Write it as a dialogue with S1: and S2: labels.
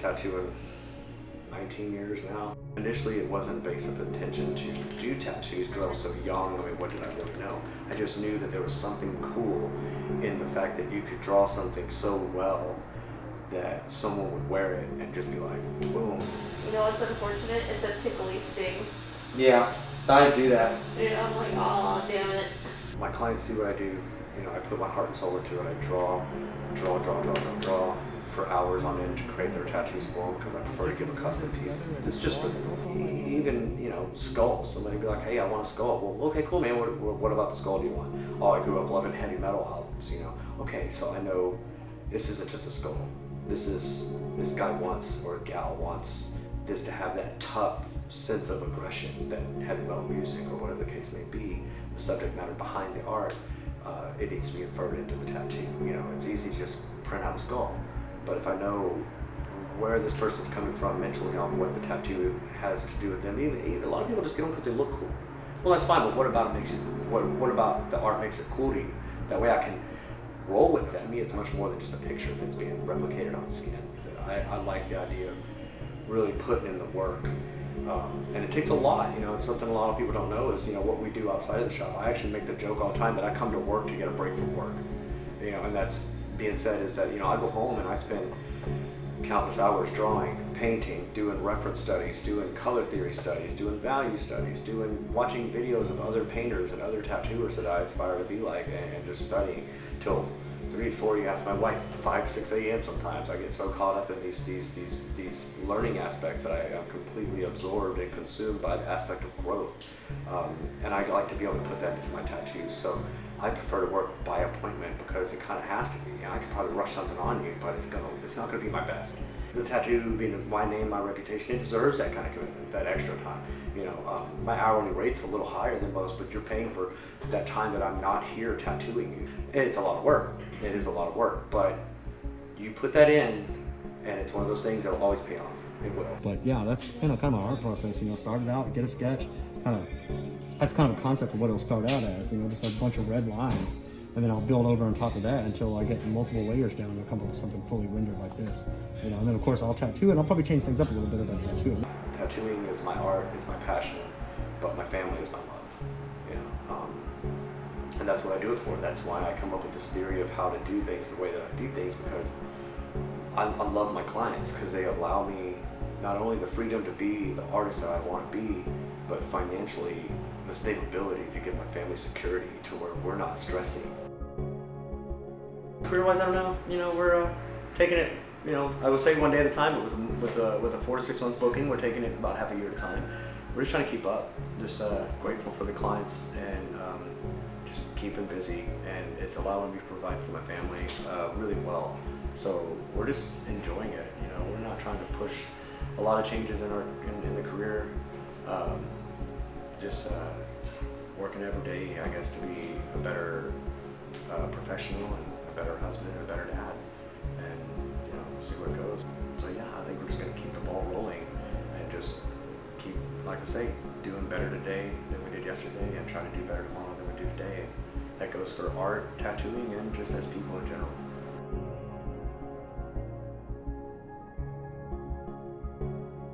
S1: tattooing 19 years now. Initially, it wasn't based of intention to do tattoos because I was so young. I mean, what did I really know? I just knew that there was something cool in the fact that you could draw something so well that someone would wear it and just be like, boom.
S2: You know what's unfortunate? It's a tickly sting.
S1: Yeah, I do that.
S2: Yeah, I'm like, oh, damn it.
S1: My clients see what I do. You know, I put my heart and soul into it. I draw for hours on end to create their tattoos for them because I prefer to give a custom piece. It's just for even, you know, skulls. Somebody be like, hey, I want a skull. Well, okay, cool, man. What about the skull do you want? Oh, I grew up loving heavy metal albums, you know. Okay, so I know this isn't just a skull. This guy wants, or gal wants, this to have that tough sense of aggression that heavy metal music, or whatever the case may be, the subject matter behind the art, it needs to be inferred into the tattoo. You know, it's easy to just print out a skull. But if I know where this person's coming from mentally on what the tattoo has to do with them, even a lot of people just get them because they look cool. Well, that's fine, but what about what about the art makes it cool to you? That way I can roll with that. To me, it's much more than just a picture that's being replicated on skin. I like the idea of really putting in the work. And it takes a lot, you know. It's something a lot of people don't know is, you know, what we do outside of the shop. I actually make the joke all the time that I come to work to get a break from work. You know, and that's being said is that, you know, I go home and I spend countless hours drawing, painting, doing reference studies, doing color theory studies, doing value studies, watching videos of other painters and other tattooers that I aspire to be like, and just studying till 3, 4, you ask my wife, 5, 6 a.m. sometimes. I get so caught up in these learning aspects that I am completely absorbed and consumed by the aspect of growth. And I like to be able to put that into my tattoos. So I prefer to work by appointment because it kind of has to be. You know, I could probably rush something on you, but it's not going to be my best. The tattoo being my name, my reputation, it deserves that kind of commitment, that extra time. You know, my hourly rate's a little higher than most, but you're paying for that time that I'm not here tattooing you. It's a lot of work. It is a lot of work, but you put that in, and it's one of those things that will always pay off. It will.
S3: But yeah, that's, you know, kind of my art process. You know, start it out, get a sketch, that's kind of a concept of what it'll start out as. You know, just a bunch of red lines, and then I'll build over on top of that until I get multiple layers down and I'll come up with something fully rendered like this. You know, and then of course I'll tattoo it. And I'll probably change things up a little bit as I tattoo it.
S1: Tattooing is my art, is my passion, but my family is my love. You know, and that's what I do it for. That's why I come up with this theory of how to do things the way that I do things, because I love my clients because they allow me not only the freedom to be the artist that I want to be, but financially the stability to give my family security to where we're not stressing. Career-wise, I don't know. You know, we're taking it. You know, I would say one day at a time, but with a 4 to 6 month booking, we're taking it about half a year at a time. We're just trying to keep up. Just grateful for the clients and just keeping busy, and it's allowing me to provide for my family really well. So we're just enjoying it. You know, we're not trying to push a lot of changes in the career. Just working every day, I guess, to be a better professional and a better husband and a better dad, and, you know, see where it goes. So yeah, I think we're just gonna keep the ball rolling and just keep, like I say, doing better today than we did yesterday, and trying to do better tomorrow than we do today. That goes for art, tattooing, and just as people in general.